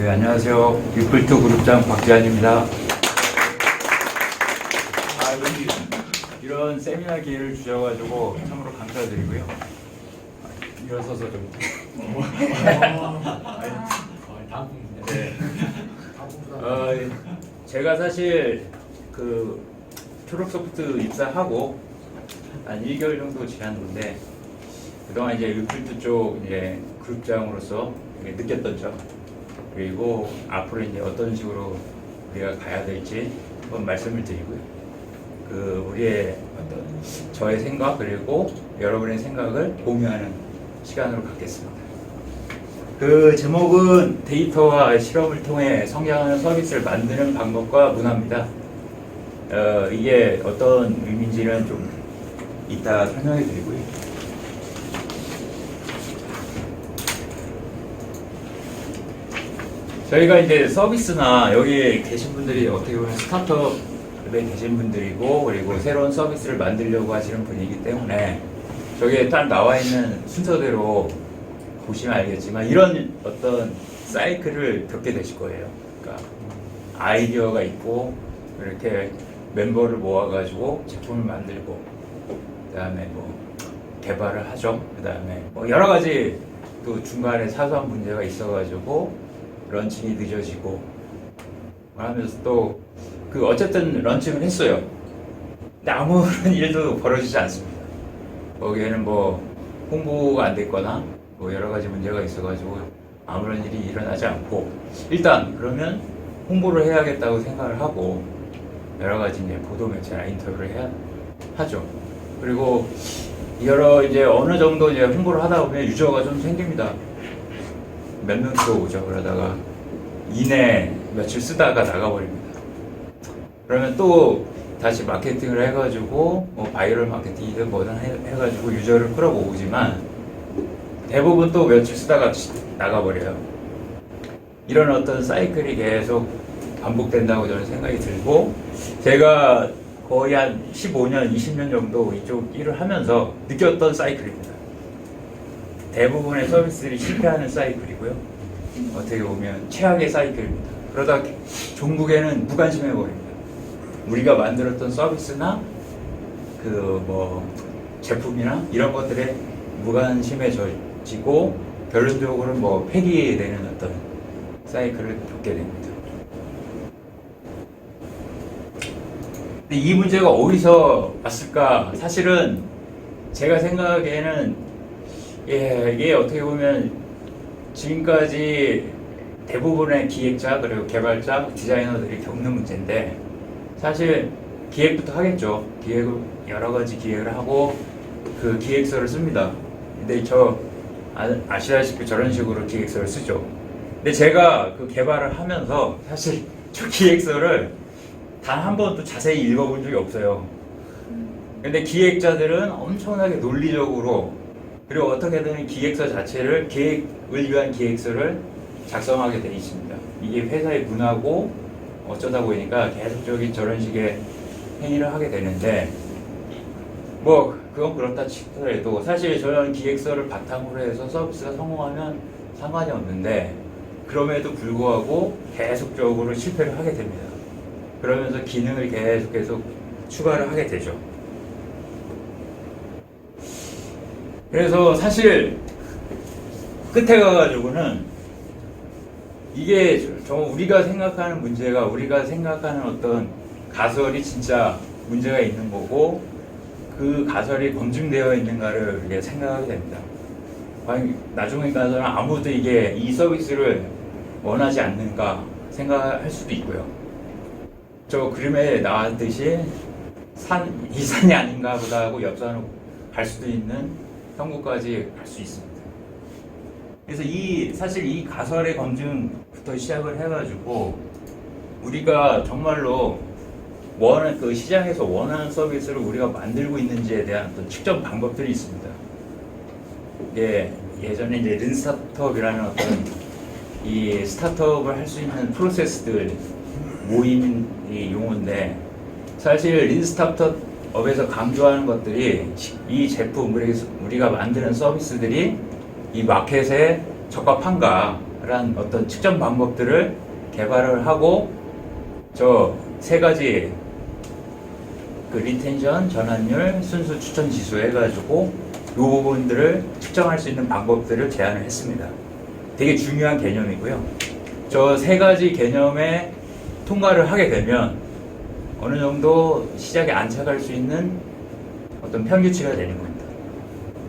네, 안녕하세요. 유플트 그룹장 박지한입니다. 이런 세미나 기회를 주셔가지고 참으로 감사드리고요. 일어서서 좀. 네. 제가 사실 그 초록소프트 입사하고 한 1개월 정도 지났는데 그동안 이제 유플트 쪽 이제 그룹장으로서 느꼈던 점, 그리고 앞으로 이제 어떤 식으로 우리가 가야 될지 한번 말씀을 드리고요. 그 우리의 어떤 저의 생각 그리고 여러분의 생각을 공유하는 시간으로 갖겠습니다. 그 제목은 데이터와 실험을 통해 성장하는 서비스를 만드는 방법과 문화입니다. 이게 어떤 의미인지는 좀 이따 설명해 드리고요. 저희가 이제 서비스나 여기 계신 분들이 어떻게 보면 스타트업에 계신 분들이고, 그리고 새로운 서비스를 만들려고 하시는 분이기 때문에 저기에 딱 나와 있는 순서대로 보시면 알겠지만 이런 어떤 사이클을 겪게 되실 거예요. 그러니까 아이디어가 있고 이렇게 멤버를 모아가지고 제품을 만들고, 그 다음에 뭐 개발을 하죠. 그 다음에 뭐 여러 가지 또 중간에 사소한 문제가 있어가지고 런칭이 늦어지고 하면서 또 그 어쨌든 런칭을 했어요. 근데 아무런 일도 벌어지지 않습니다. 거기에는 뭐 홍보가 안 됐거나 뭐 여러 가지 문제가 있어가지고 아무런 일이 일어나지 않고, 일단 그러면 홍보를 해야겠다고 생각을 하고 여러 가지 이제 보도 매체나 인터뷰를 해야 하죠. 그리고 여러 이제 어느 정도 이제 홍보를 하다 보면 유저가 좀 생깁니다. 몇 명 들어오죠. 그러다가 이내 며칠 쓰다가 나가버립니다. 그러면 또 다시 마케팅을 해가지고 뭐 바이럴 마케팅이든 뭐든 해가지고 유저를 끌어모으지만 대부분 또 며칠 쓰다가 나가버려요. 이런 어떤 사이클이 계속 반복된다고 저는 생각이 들고, 제가 거의 한 15년, 20년 정도 이쪽 일을 하면서 느꼈던 사이클입니다. 대부분의 서비스들이 실패하는 사이클이고요. 어떻게 보면 최악의 사이클입니다. 그러다 종국에는 무관심해버립니다. 우리가 만들었던 서비스나 그 뭐 제품이나 이런 것들에 무관심해지고 결론적으로는 뭐 폐기되는 어떤 사이클을 겪게 됩니다. 근데 이 문제가 어디서 왔을까? 사실은 제가 생각하기에는 이게 어떻게 보면 지금까지 대부분의 기획자 그리고 개발자, 디자이너들이 겪는 문제인데, 사실 기획부터 하겠죠. 기획을 여러 가지 기획을 하고 그 기획서를 씁니다. 근데 아시다시피 저런 식으로 기획서를 쓰죠. 근데 제가 그 개발을 하면서 사실 저 기획서를 단 한 번도 자세히 읽어본 적이 없어요. 근데 기획자들은 엄청나게 논리적으로, 그리고 어떻게든 기획서 자체를 계획을 위한 기획서를 작성하게 되어 있습니다. 이게 회사의 문화고 어쩌다 보니까 계속적인 저런 식의 행위를 하게 되는데, 뭐 그건 그렇다 치더라도 사실 저런 기획서를 바탕으로 해서 서비스가 성공하면 상관이 없는데, 그럼에도 불구하고 계속적으로 실패를 하게 됩니다. 그러면서 기능을 계속 추가를 하게 되죠. 그래서 사실 끝에 가가지고는 이게 우리가 생각하는 문제가, 우리가 생각하는 어떤 가설이 진짜 문제가 있는 거고 그 가설이 검증되어 있는가를 이렇게 생각하게 됩니다. 나중에 가서는 아무도 이게 이 서비스를 원하지 않는가 생각할 수도 있고요. 저 그림에 나왔듯이 이 산이 아닌가 보다 하고 옆산으로 갈 수도 있는 형국까지 갈 수 있습니다. 그래서 사실 이 가설의 검증부터 시작을 해가지고 우리가 정말로 그 시장에서 원하는 서비스를 우리가 만들고 있는지에 대한 어떤 측정 방법들이 있습니다. 이게 예전에 이제 린스타트업이라는 어떤 이 스타트업을 할 수 있는 프로세스들 모임 용어인데, 사실 린스타트업에서 강조하는 것들이 이 제품, 우리가 만드는 서비스들이 이 마켓에 적합한가, 어떤 측정 방법들을 개발을 하고 저 세 가지 그 리텐션, 전환율, 순수 추천 지수 해가지고 이 부분들을 측정할 수 있는 방법들을 제안을 했습니다. 되게 중요한 개념이고요. 저 세 가지 개념에 통과를 하게 되면 어느 정도 시장에 안착할 수 있는 어떤 평균치가 되는 겁니다.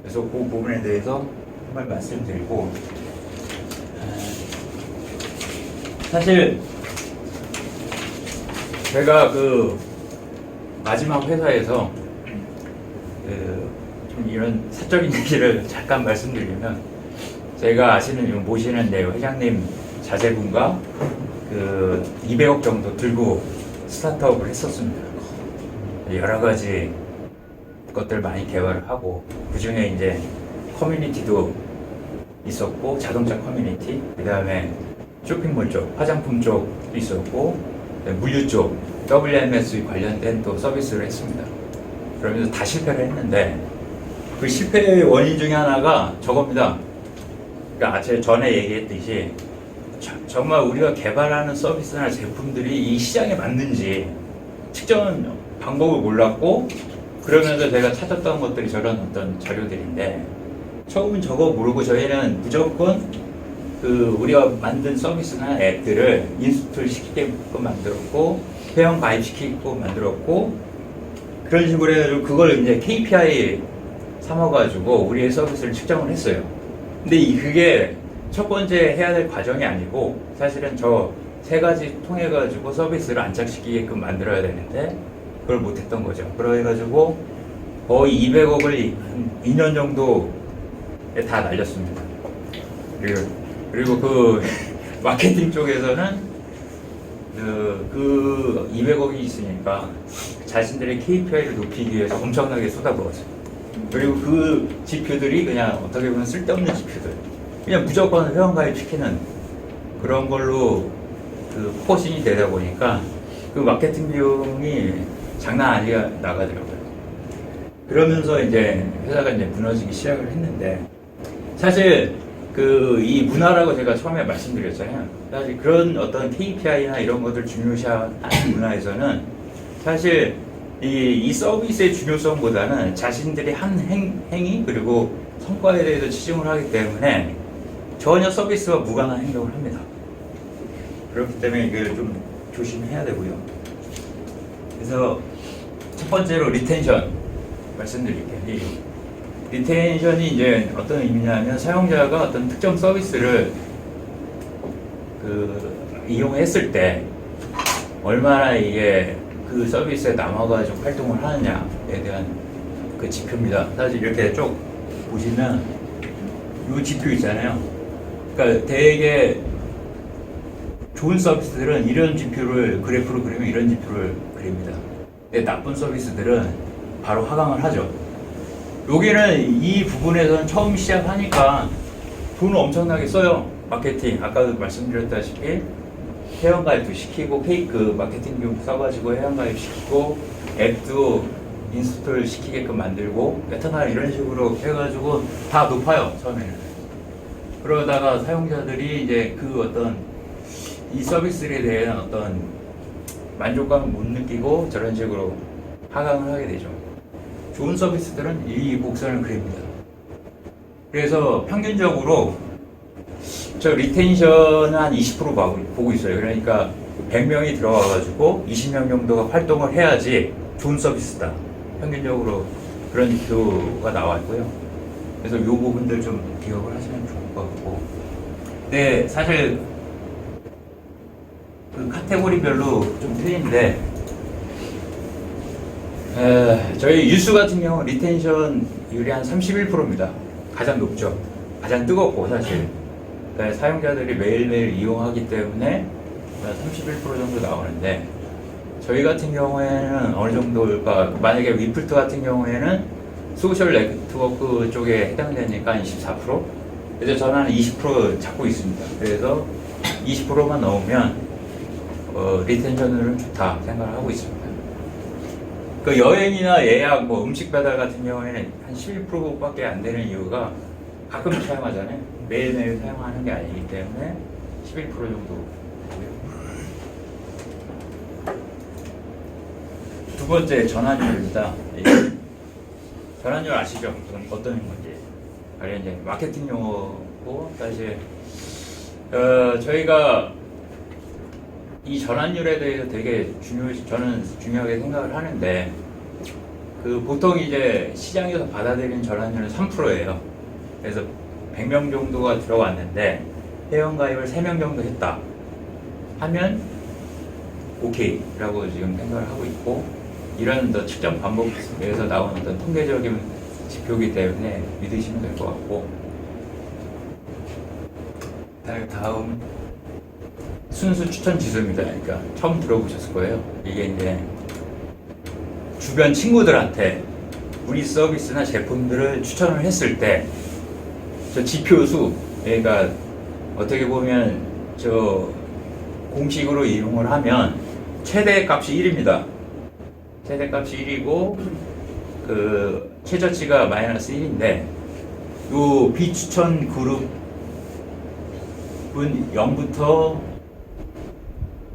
그래서 그 부분에 대해서 한번 말씀드리고, 사실 제가 그 마지막 회사에서 좀 이런 사적인 얘기를 잠깐 말씀드리면, 저희가 모시는 회장님 자제분과 그 200억 정도 들고 스타트업을 했었습니다. 여러 가지 것들 많이 개발을 하고, 그 중에 이제 커뮤니티도 있었고, 자동차 커뮤니티, 그 다음에 쇼핑몰 쪽, 화장품 쪽도 있었고, 물류 쪽, WMS 관련된 또 서비스를 했습니다. 그러면서 다 실패를 했는데, 그 실패의 원인 중에 하나가 저겁니다. 그러니까 제가 전에 얘기했듯이 정말 우리가 개발하는 서비스나 제품들이 이 시장에 맞는지 측정 방법을 몰랐고, 그러면서 제가 찾았던 것들이 저런 어떤 자료들인데, 처음은 저거 모르고 저희는 무조건 그 우리가 만든 서비스나 앱들을 인스톨 시키게끔 만들었고, 회원 가입시키게끔 만들었고, 그런 식으로 해가지고 그걸 이제 KPI 삼아가지고 우리의 서비스를 측정을 했어요. 근데 그게 첫 번째 해야 될 과정이 아니고, 사실은 저 세 가지 통해가지고 서비스를 안착시키게끔 만들어야 되는데 그걸 못했던 거죠. 그래가지고 거의 200억을 한 2년 정도에 다 날렸습니다. 그리고 그 마케팅 쪽에서는 그 200억이 있으니까 자신들의 KPI를 높이기 위해서 엄청나게 쏟아부었어요. 그리고 그 지표들이 그냥 어떻게 보면 쓸데없는 지표들, 그냥 무조건 회원가입 시키는 그런 걸로 그 포진이 되다 보니까 그 마케팅 비용이 장난 아니게 나가더라고요. 그러면서 이제 회사가 이제 무너지기 시작을 했는데, 사실 이 문화라고 제가 처음에 말씀드렸잖아요. 사실 그런 어떤 KPI나 이런 것들 중요시하는 문화에서는 사실 이 서비스의 중요성보다는 자신들이 한 행위 그리고 성과에 대해서 치중을 하기 때문에 전혀 서비스와 무관한 행동을 합니다. 그렇기 때문에 이걸 좀 조심해야 되고요. 그래서 첫 번째로 리텐션 말씀드릴게요. 이 리텐션이 이제 어떤 의미냐면, 사용자가 어떤 특정 서비스를 이용했을 때 얼마나 이게 그 서비스에 남아가지고 활동을 하느냐에 대한 그 지표입니다. 사실 이렇게 쭉 보시면 이 지표 있잖아요. 그러니까 되게 좋은 서비스들은 이런 지표를 그래프로 그리면 이런 지표를 그립니다. 근데 나쁜 서비스들은 바로 하강을 하죠. 여기는 이 부분에서는 처음 시작하니까 돈을 엄청나게 써요. 마케팅, 아까도 말씀드렸다시피 회원가입도 시키고, 그 마케팅 비용 써가지고 회원가입 시키고, 앱도 인스톨 시키게끔 만들고, 여튼간 이런 식으로 해가지고 다 높아요, 처음에는. 그러다가 사용자들이 이제 그 어떤 이 서비스에 대한 어떤 만족감을 못 느끼고 저런 식으로 하강을 하게 되죠. 좋은 서비스들은 이 곡선을 그립니다. 그래서 평균적으로 저 리텐션은 한 20% 보고 있어요. 그러니까 100명이 들어와가지고 20명 정도가 활동을 해야지 좋은 서비스다. 평균적으로 그런 지표가 나와 있고요. 그래서 이 부분들 좀 기억을 하시면 좋을 것 같고. 근데 사실 그 카테고리별로 좀 틀린데, 저희 유스 같은 경우 리텐션율이 한 31%입니다. 가장 높죠. 가장 뜨겁고, 사실. 그러니까 사용자들이 매일매일 이용하기 때문에 31% 정도 나오는데, 저희 같은 경우에는 어느 정도일까? 만약에 위플트 같은 경우에는 소셜 네트워크 쪽에 해당되니까 24%? 그래서 저는 한 20% 잡고 있습니다. 그래서 20%만 넣으면 리텐션율은 좋다 생각을 하고 있습니다. 그 여행이나 예약, 음식 배달 같은 경우에는 한 11%밖에 안 되는 이유가 가끔 사용하잖아요. 매일매일 사용하는 게 아니기 때문에 11% 정도. 두 번째 전환율입니다. 전환율 아시죠? 어떤 건지. 아니 이제 마케팅 용어고 사실 저희가 이 전환율에 대해서 되게 저는 중요하게 생각을 하는데 보통 이제 시장에서 받아들이는 전환율은 3%예요. 그래서 100명 정도가 들어왔는데 회원가입을 3명 정도 했다 하면 오케이 라고 지금 생각을 하고 있고, 이런 측정 반복에서 나오는 어떤 통계적인 지표이기 때문에 믿으시면 될 것 같고, 다음 순수 추천 지수입니다. 그러니까 처음 들어보셨을 거예요. 이게 이제 주변 친구들한테 우리 서비스나 제품들을 추천을 했을 때 저 지표수, 그러니까 어떻게 보면 저 공식으로 이용을 하면 최대값이 1입니다. 최대값이 1이고 최저치가 마이너스 1인데 요 비추천 그룹은 0부터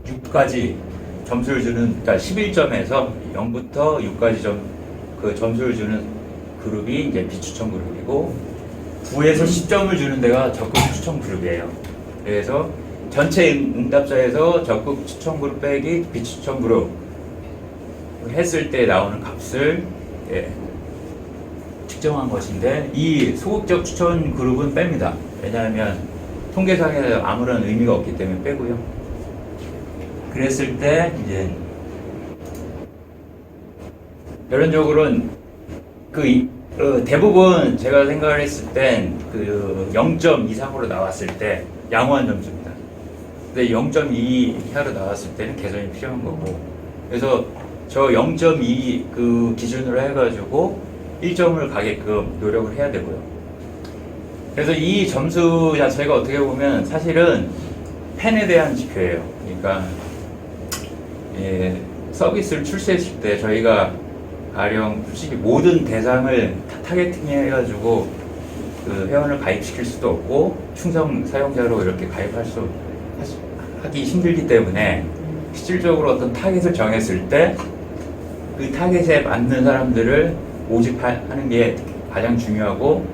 6까지 점수를 주는, 그러니까 11점에서 0부터 6까지 점수를 주는 그룹이 이제 비추천 그룹이고, 9에서 10점을 주는 데가 적극 추천 그룹이에요. 그래서 전체 응답자에서 적극 추천 그룹 빼기 비추천 그룹 했을 때 나오는 값을 측정한 것인데, 이 소극적 추천 그룹은 뺍니다. 왜냐하면 통계상에 아무런 의미가 없기 때문에 빼고요. 그랬을 때 이제 결론적으로는 대부분 제가 생각을 했을 땐 0점 이상으로 나왔을 때 양호한 점수입니다. 근데 0.2 이하로 나왔을 때는 개선이 필요한 거고, 그래서 저 0.2 기준으로 해가지고 1점을 가게끔 노력을 해야 되고요. 그래서 이 점수 자체가 어떻게 보면 사실은 팬에 대한 지표예요. 그러니까 서비스를 출시했을 때 저희가 가령 솔직히 모든 대상을 타겟팅 해가지고 회원을 가입시킬 수도 없고 충성 사용자로 이렇게 하기 힘들기 때문에 실질적으로 어떤 타겟을 정했을 때 그 타겟에 맞는 사람들을 모집하는 게 가장 중요하고,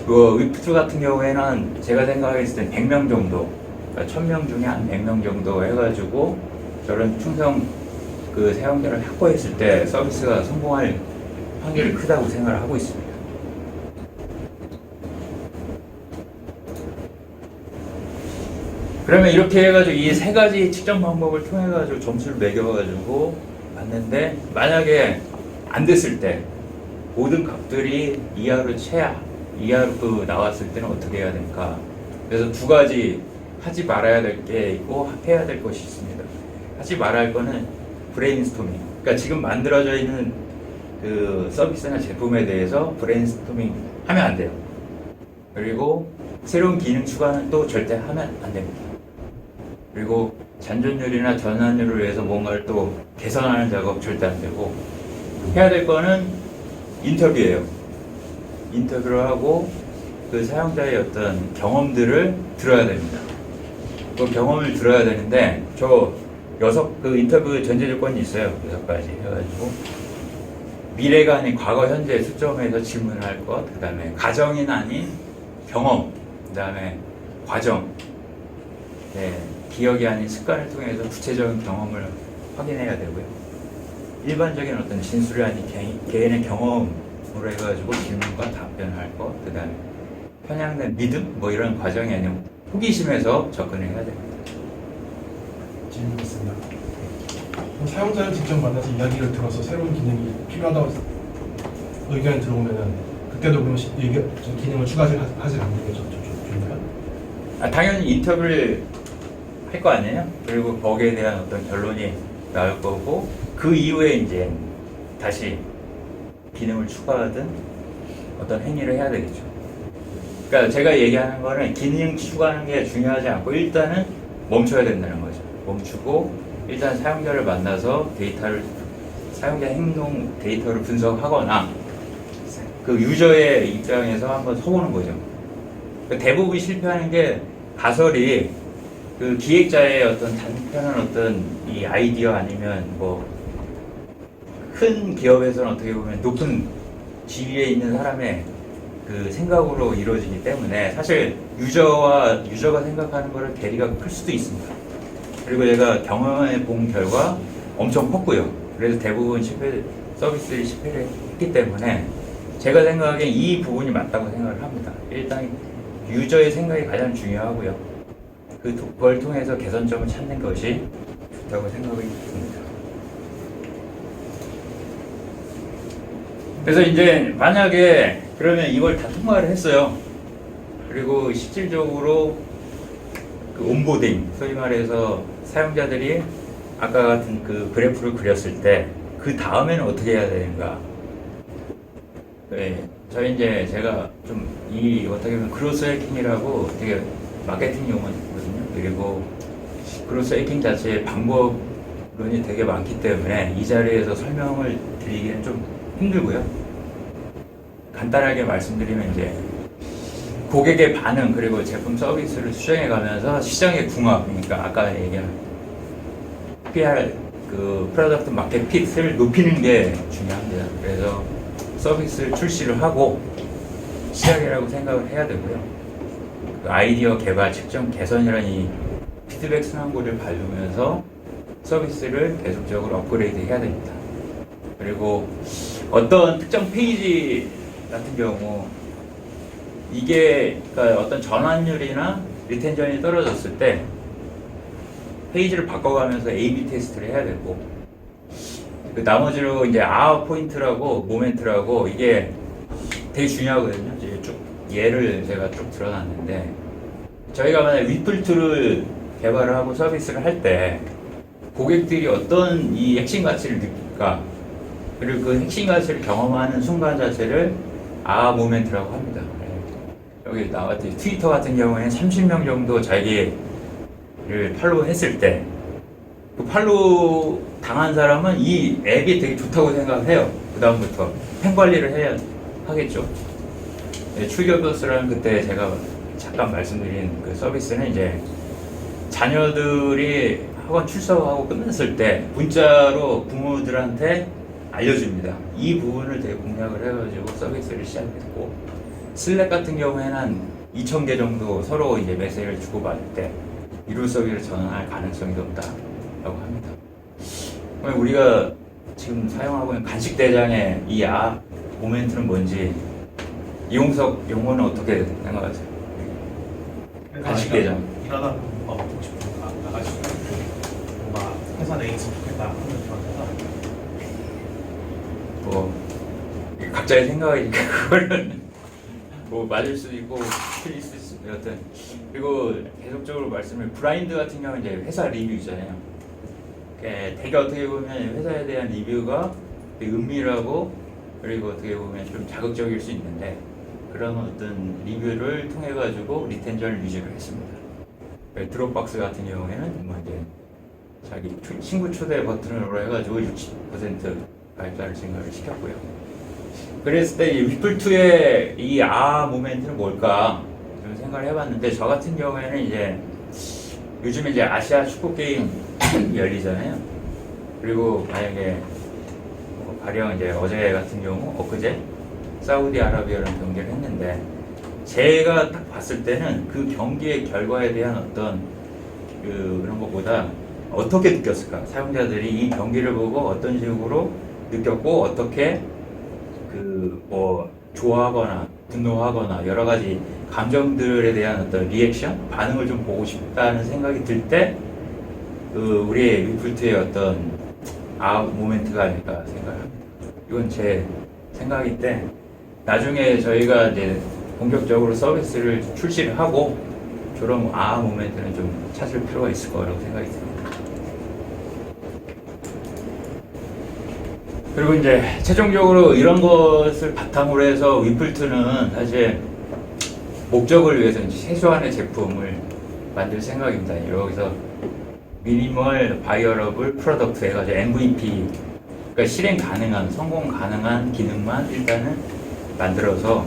위프트 같은 경우에는 제가 생각했을 때 100명 정도, 그러니까 1000명 중에 한 100명 정도 해가지고 저런 충성 사용자를 확보했을 때 서비스가 성공할 확률이 크다고 생각을 하고 있습니다. 그러면 이렇게 해가지고 이 세 가지 측정 방법을 통해가지고 점수를 매겨가지고 봤는데, 만약에 안 됐을 때 모든 값들이 이하로 나왔을 때는 어떻게 해야 될까? 그래서 두 가지 하지 말아야 될 게 있고 해야 될 것이 있습니다. 하지 말아야 할 거는 브레인스토밍. 그러니까 지금 만들어져 있는 서비스나 제품에 대해서 브레인스토밍 하면 안 돼요. 그리고 새로운 기능 추가는 또 절대 하면 안 됩니다. 그리고 잔존율이나 전환율을 위해서 뭔가를 또 개선하는 작업 절대 안 되고, 해야 될 거는 인터뷰예요. 인터뷰를 하고 사용자의 어떤 경험들을 들어야 됩니다. 그 경험을 들어야 되는데, 인터뷰 전제 조건이 있어요. 6가지 해가지고 미래가 아닌 과거, 현재 수점에서 질문할 것, 그 다음에 가정이 아닌 경험, 그 다음에 과정, 기억이 아닌 습관을 통해서 구체적인 경험을 확인해야 되고요. 일반적인 어떤 진술이 아닌 개인의 경험으로 해가지고 질문과 답변을 할 것, 그 다음에 편향된 믿음, 이런 과정이 아니고 호기심에서 접근을 해야 됩니다. 질문 있습니다. 사용자를 직접 만나서 이야기를 들어서 새로운 기능이 필요하다고 의견이 들어오면은 그때도 그럼 기능을 추가하지 않는 게 좋나요? 당연히 인터뷰를 할 거 아니에요? 그리고 거기에 대한 어떤 결론이 나올 거고, 그 이후에 이제 다시 기능을 추가하든 어떤 행위를 해야 되겠죠. 그러니까 제가 얘기하는 거는 기능 추가하는 게 중요하지 않고 일단은 멈춰야 된다는 거죠. 멈추고 일단 사용자를 만나서 사용자 행동 데이터를 분석하거나 유저의 입장에서 한번 서보는 거죠. 대부분 실패하는 게 가설이 그 기획자의 어떤 단편한 어떤 이 아이디어 아니면 뭐 큰 기업에서는 어떻게 보면 높은 지위에 있는 사람의 그 생각으로 이루어지기 때문에 사실 유저가 생각하는 거를 괴리가 클 수도 있습니다. 그리고 제가 경험해 본 결과 엄청 컸고요. 그래서 대부분 서비스들이 실패를 했기 때문에 제가 생각하기엔 이 부분이 맞다고 생각을 합니다. 일단 유저의 생각이 가장 중요하고요. 그걸 통해서 개선점을 찾는 것이 좋다고 생각이 듭니다. 그래서 이제 만약에 그러면 이걸 다 통과를 했어요. 그리고 실질적으로 그 온보딩, 소위 말해서 사용자들이 아까 같은 그 그래프를 그렸을 때 그 다음에는 어떻게 해야 되는가? 네, 저희 이제 제가 좀 어떻게 보면 크로스 해킹이라고 되게 마케팅 용어거든요. 그리고 크로스 해킹 자체의 방법론이 되게 많기 때문에 이 자리에서 설명을 드리기는 좀 힘들고요. 간단하게 말씀드리면 이제 고객의 반응 그리고 제품 서비스를 수정해 가면서 시장의 궁합, 그러니까 아까 얘기한 PR 그 프로덕트 마켓 핏을 높이는 게 중요합니다. 그래서 서비스를 출시를 하고 시작이라고 생각을 해야 되고요. 그 아이디어 개발, 측정, 개선이라는 이 피드백 순환구를 밟으면서 서비스를 계속적으로 업그레이드 해야 됩니다. 그리고 어떤 특정 페이지 같은 경우 이게 그러니까 어떤 전환율이나 리텐션이 떨어졌을 때 페이지를 바꿔가면서 A/B 테스트를 해야 되고 그 나머지로 이제 포인트라고 모멘트라고 이게 되게 중요하거든요. 이제 쭉 예를 제가 쭉 드러났는데 저희가 만약 위플2를 개발을 하고 서비스를 할 때 고객들이 어떤 이 핵심 가치를 느낄까 그리고 그 핵심 가치를 경험하는 순간 자체를 모멘트라고 합니다. 여기 나왔듯이 트위터 같은 경우에는 30명 정도 자기를 팔로우 했을 때 그 팔로우 당한 사람은 이 앱이 되게 좋다고 생각을 해요. 그 다음부터 팬 관리를 해야 하겠죠. 출결버스라는 그때 제가 잠깐 말씀드린 그 서비스는 이제 자녀들이 학원 출석하고 끝났을 때 문자로 부모들한테 알려줍니다. 이 부분을 되게 공략을 해가지고 서비스를 시작했고, 슬랙 같은 경우에는 한 2,000개 정도 서로 이제 메시지를 주고받을 때 이룰 서비스를 전환할 가능성이 높다라고 합니다. 그럼 우리가 지금 사용하고 있는 간식 대장의 이 모멘트는 뭔지 이용석 용어는 어떻게 생각하세요? 간식 대장. 일하다 보면 뭔가 먹고 싶으니까 나가시고 뭔가 회사 내에 있으면 좋겠다 하는 그런 뭐 각자의 생각이니까 그거는 뭐 맞을 수도 있고 틀릴 수도 있습니다. 여튼 그리고 계속적으로 말씀을 브라인드 같은 경우는 이제 회사 리뷰잖아요. 되게 어떻게 보면 회사에 대한 리뷰가 되게 은밀하고 그리고 어떻게 보면 좀 자극적일 수 있는데 그런 어떤 리뷰를 통해 가지고 리텐션을 유지를 했습니다. 드롭박스 같은 경우에는 뭐 이제 자기 친구 초대 버튼으로 해가지고 60% 가입자를 증가를 시켰고요. 그랬을 때 위플2의 이 모멘트는 뭘까 좀 생각을 해봤는데 저 같은 경우에는 이제 요즘에 이제 아시아 축구 게임 열리잖아요. 그리고 만약에 가령 이제 어제 같은 경우 엊그제 사우디아라비아랑 경기를 했는데 제가 딱 봤을 때는 그 경기의 결과에 대한 어떤 그런 것보다 어떻게 느꼈을까? 사용자들이 이 경기를 보고 어떤 식으로 느꼈고 어떻게 뭐 좋아하거나 분노하거나 여러 가지 감정들에 대한 어떤 리액션, 반응을 좀 보고 싶다는 생각이 들 때 우리의 위플트의 어떤 모멘트가 아닐까 생각합니다. 이건 제 생각인데 나중에 저희가 이제 본격적으로 서비스를 출시를 하고 저런 모멘트는 좀 찾을 필요가 있을 거라고 생각이 듭니다. 그리고 이제 최종적으로 이런 것을 바탕으로 해서 위플2는 사실 목적을 위해서 이제 최소한의 제품을 만들 생각입니다. 여기서 미니멀 바이어러블 프로덕트 해가지고 MVP, 그러니까 실행 가능한, 성공 가능한 기능만 일단은 만들어서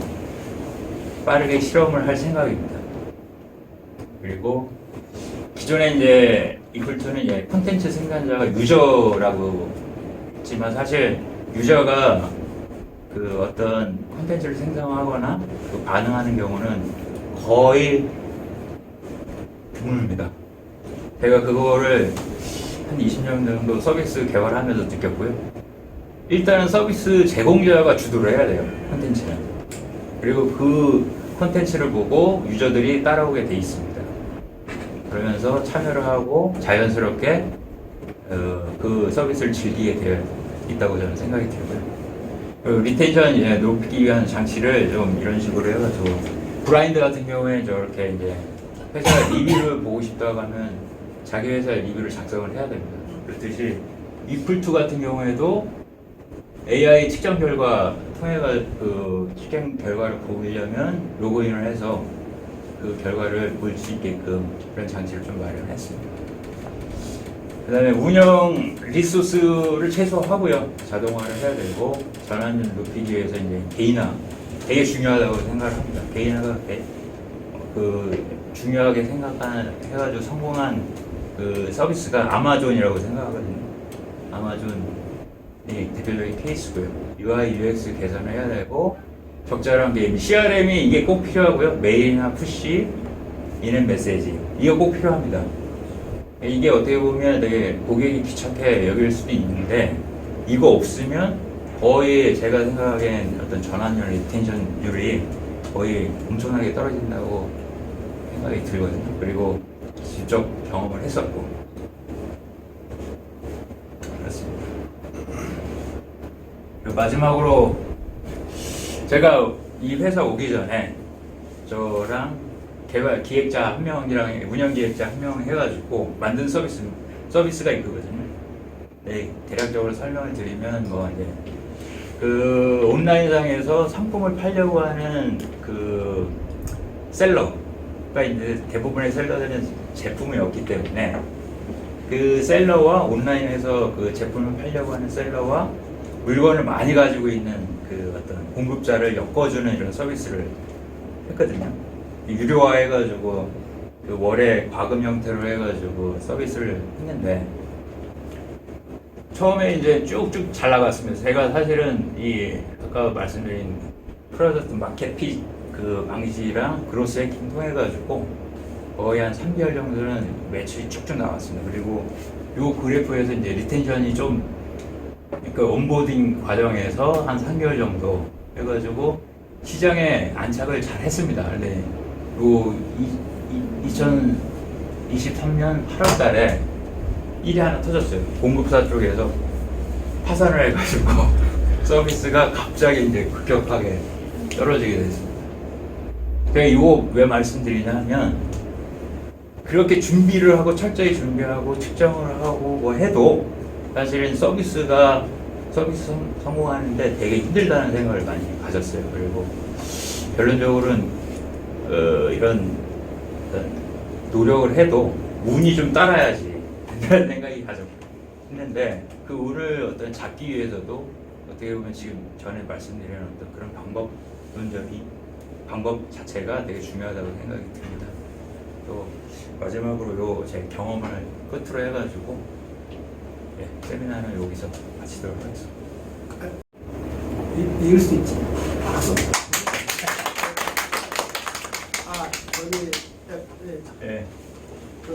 빠르게 실험을 할 생각입니다. 그리고 기존에 이제 이플2는 이제 콘텐츠 생산자가 유저라고 했지만 사실 유저가 그 어떤 콘텐츠를 생성하거나 그 반응하는 경우는 거의 드뭅니다. 제가 그거를 한 20년 정도 서비스 개발하면서 느꼈고요. 일단은 서비스 제공자가 주도를 해야 돼요, 콘텐츠는. 그리고 그 콘텐츠를 보고 유저들이 따라오게 돼 있습니다. 그러면서 참여를 하고 자연스럽게 그 서비스를 즐기게 되어 있다고 저는 생각이 들고요. 그리고 리텐션 이제 높이기 위한 장치를 좀 이런 식으로 해가지고 브라인드 같은 경우에 저렇게 이제 회사 리뷰를 보고 싶다고 하면 자기 회사 리뷰를 작성을 해야 됩니다. 그렇듯이 이플2 같은 경우에도 AI 측정 결과 통해가 그 측정 결과를 보려면 로그인을 해서 그 결과를 볼 수 있게끔 그런 장치를 좀 마련했습니다. 그 다음에 운영 리소스를 최소화하고요. 자동화를 해야 되고 전환율 높이기 위해서 이제 개인화 되게 중요하다고 생각을 합니다. 개인화가 그 중요하게 생각해가지고 성공한 그 서비스가 아마존이라고 생각하거든요. 아마존이 대표적인 케이스고요. UI, UX 개선을 해야 되고 적절한 게임, CRM이 이게 꼭 필요하고요. 메일이나 푸시, 인앱 메시지 이거 꼭 필요합니다. 이게 어떻게 보면 되게 고객이 귀찮게 여길 수도 있는데 이거 없으면 거의 제가 생각하기엔 어떤 전환율, 리텐션율이 거의 엄청나게 떨어진다고 생각이 들거든요. 그리고 직접 경험을 했었고 그렇습니다. 그리고 마지막으로 제가 이 회사 오기 전에 저랑 개발 기획자 한 명이랑 운영 기획자 한 명 해가지고 만든 서비스가 있거든요. 네, 대략적으로 설명을 드리면 뭐 이제 그 온라인상에서 상품을 팔려고 하는 그 셀러가 이제 대부분의 셀러들은 제품이 없기 때문에 그 셀러와 온라인에서 그 제품을 팔려고 하는 셀러와 물건을 많이 가지고 있는 그 어떤 공급자를 엮어주는 이런 서비스를 했거든요. 유료화해가지고 그 월에 과금 형태로 해가지고 서비스를 했는데 처음에 이제 쭉쭉 잘 나갔습니다. 제가 사실은 이 아까 말씀드린 프로덕트 마켓 핏 그 방지랑 그로스 해킹 통해가지고 거의 한 3개월 정도는 매출이 쭉쭉 나왔습니다. 그리고 요 그래프에서 이제 리텐션이 좀 그 온보딩 과정에서 한 3개월 정도 해가지고 시장에 안착을 잘 했습니다. 근데 요 2023년 8월 달에 일이 하나 터졌어요. 공급사 쪽에서 파산을 해가지고 서비스가 갑자기 이제 급격하게 떨어지게 됐습니다. 제가 이거 왜 말씀드리냐면 그렇게 준비를 하고 철저히 준비하고 측정을 하고 뭐 해도 사실은 서비스 성공하는데 되게 힘들다는 생각을 많이 가졌어요. 그리고 결론적으로는 이런 노력을 해도 운이 좀 따라야지 된다는 생각이 했는데 그 운을 어떤 잡기 위해서도 어떻게 보면 지금 전에 말씀드린 어떤 그런 방법 자체가 되게 중요하다고 생각이 듭니다. 또 마지막으로 제 경험을 끝으로 해가지고 세미나는 여기서 마치도록 하겠습니다. 읽을 수 있지. 네. 그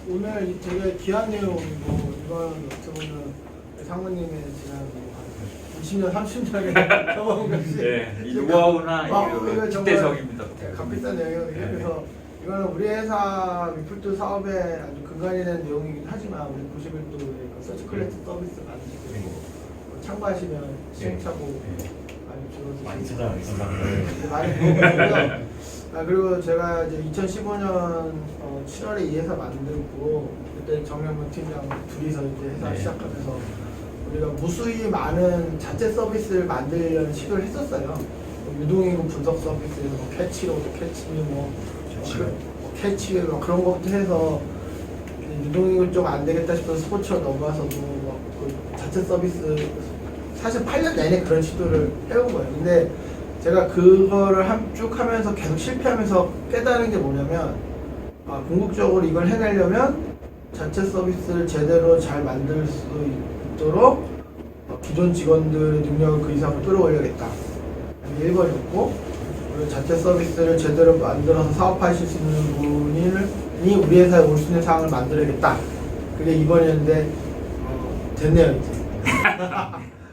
오늘 되게 귀한 내용이고 이건 어떻게 보면 상무님의 지난 20년, 30년의 경험 같이. 네, 이 노하우나 이거 특대적입니다. 값비싼 내용이거든요. 그래서 이거는 우리 회사 위플2 사업에 아주 근간이 되는 내용이긴 하지만 우리 91도 서치 컬렉트 서비스 받으시고 참고하시면 시행착오 많이 찾아가겠습니다. 많이 배워보고요. 그리고 제가 이제 2015년 7월에 이 회사 만들고 그때 정명문 팀장 둘이서 이제 회사 시작하면서 우리가 무수히 많은 자체 서비스를 만들려는 시도를 했었어요. 유동인구 분석 서비스, 캐치, 그런 것부터 해서 유동인구 좀 안 되겠다 싶어서 스포츠로 넘어가서도 그 자체 서비스 사실 8년 내내 그런 시도를 해온 거예요. 근데 제가 그거를 쭉 하면서 계속 실패하면서 깨달은 게 뭐냐면 궁극적으로 이걸 해내려면 자체 서비스를 제대로 잘 만들 수 있도록 기존 직원들의 능력을 그 이상을 끌어올려야겠다. 이게 1번이었고, 그리고 자체 서비스를 제대로 만들어서 사업하실 수 있는 분이 우리 회사에 올 수 있는 상황을 만들어야겠다. 그게 2번이었는데 됐네요 이제.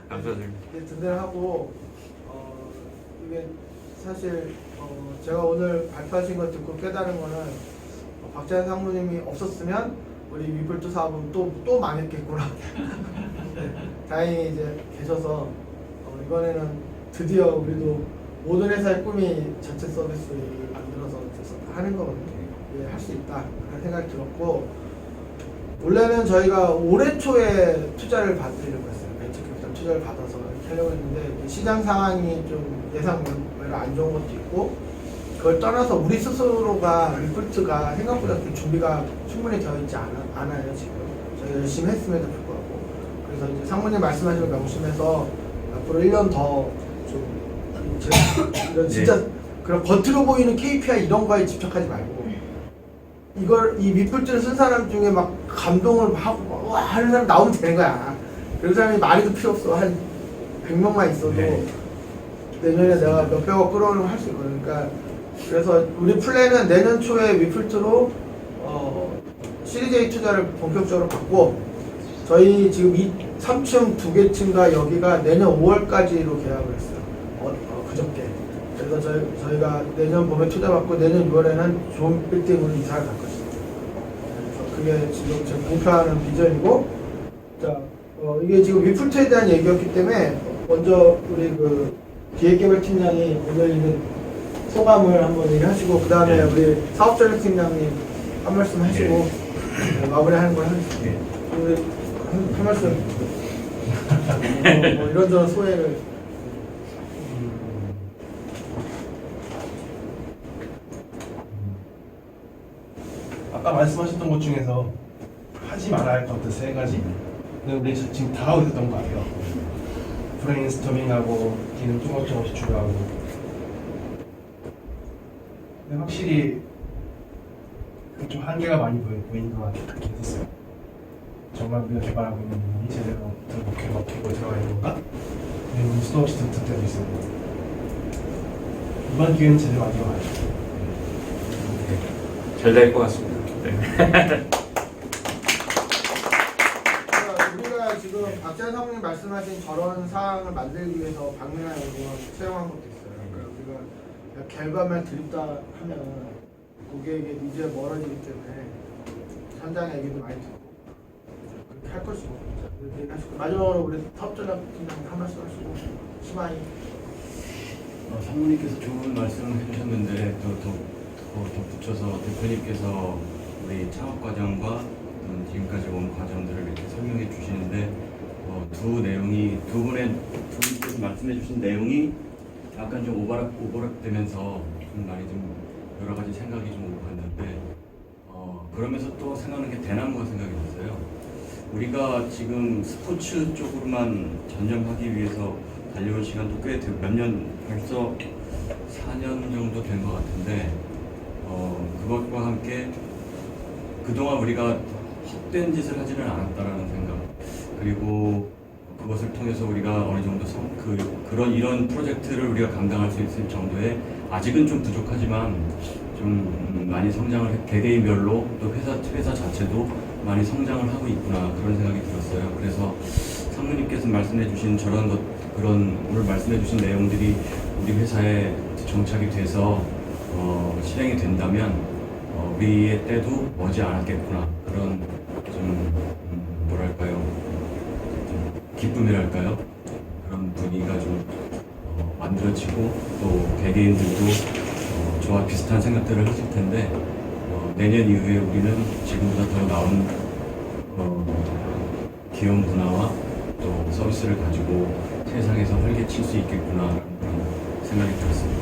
감사드립니다. 이제 든든하고 이게 사실 제가 오늘 발표하신 거 듣고 깨달은 거는 박재현 상무님이 없었으면 우리 위플트 사업은 또 망했겠구나. 네, 다행히 이제 계셔서 이번에는 드디어 우리도 모든 회사의 꿈이 자체 서비스를 만들어서 하는 거거든요. 예, 할 수 있다 라는 생각이 들었고, 원래는 저희가 올해 초에 투자를 받으려고 했어요. 벤처캐피탈 투자를 받아서 이렇게 하려고 했는데 시장 상황이 좀 예상외로 안 좋은 것도 있고, 그걸 떠나서 우리 스스로가 리플트가 생각보다 좀 준비가 충분히 되어 있지 않아요 지금. 저희가 열심히 했음에도 불구하고. 그래서 이제 상무님 말씀하신 걸 명심해서 앞으로 1년 더 좀 이런 진짜 그런 겉으로 보이는 KPI 이런 거에 집착하지 말고, 이 리플트를 쓴 사람 중에 막 감동을 하고 와 하는 사람 나오면 되는 거야. 그런 사람이 많이도 필요 없어. 한 100명만 있어도 내년에 내가 몇백억 끌어오려면 할 수 있거든. 그러니까 그래서 우리 플랜은 내년 초에 위플트로 시리즈 A 투자를 본격적으로 받고, 저희 지금 3층 2개 층과 여기가 내년 5월까지로 계약을 했어요. 그저께. 그래서 저희가 내년 봄에 투자 받고 내년 6월에는 좋은 빌딩으로 이사를 갈 것입니다. 그래서 그게 지금 제가 목표하는 비전이고, 자, 이게 지금 위플트에 대한 얘기였기 때문에 먼저 우리 그 기획개발팀장이 오늘 있는 소감을 한번 얘기하시고, 그 다음에 우리 사업전략팀장님 한 말씀 하시고 마무리하는 걸 하겠습니다. 우리 한 말씀 뭐 이런저런 소회를. 아까 말씀하셨던 것 중에서 하지 말아야 할 것들 3가지는 우리 지금 다 하고 있었던 거 같아요. 브레인스토밍하고 기능 조금씩 추가하고. 근데 확실히 좀 한계가 많이 보이는 것 같긴 했었어요. 정말 우리가 개발하고 있는 부분이 제대로 먹히고 들어가 있는 건가? 그리고 수도 없이 듣을 때도 있어요. 이번 기회는 제대로 만들어가야죠. 잘 될 것 같습니다. 우리가 지금 박재현 상무님 말씀하신 저런 사항을 만들기 위해서 박민환 연구원 채용한 것도 있어요. 그러니까 우리가 결과만 드립다 하면 고객의 니즈에 멀어지기 때문에 현장 얘기도 많이 듣고 그렇게 할 것이고. 마지막으로 우리 사업전략 팀장님 한 말씀 하시고 시마이. 상무님께서 좋은 말씀을 해주셨는데 더 덧붙여서 대표님께서 우리 창업 과정과 지금까지 온 과정들을 이렇게 설명해 주시는데 두 분께서 말씀해 주신 내용이 약간 좀 오버랩되면서 좀 많이 좀 여러 가지 생각이 좀 오고 갔는데 그러면서 또 생각하는 게 대나무가 생각이 났어요. 우리가 지금 스포츠 쪽으로만 전념하기 위해서 달려온 시간도 꽤 몇 년, 벌써 4년 정도 된 것 같은데 그것과 함께 그동안 우리가 헛된 짓을 하지는 않았다라는 생각, 그리고 그것을 통해서 우리가 어느 정도 이런 프로젝트를 우리가 감당할 수 있을 정도의, 아직은 좀 부족하지만 좀 많이 성장을 개개인별로 또 회사 자체도 많이 성장을 하고 있구나, 그런 생각이 들었어요. 그래서 상무님께서 말씀해 주신 오늘 말씀해 주신 내용들이 우리 회사에 정착이 돼서 실행이 된다면 우리의 때도 머지 않았겠구나, 그런 좀 뭐랄까요, 좀 기쁨이랄까요, 그런 분위기가 좀 만들어지고, 또 개개인들도 저와 비슷한 생각들을 하실 텐데 내년 이후에 우리는 지금보다 더 나은 기업 문화와 또 서비스를 가지고 세상에서 활개칠 수 있겠구나, 그런 생각이 들었습니다.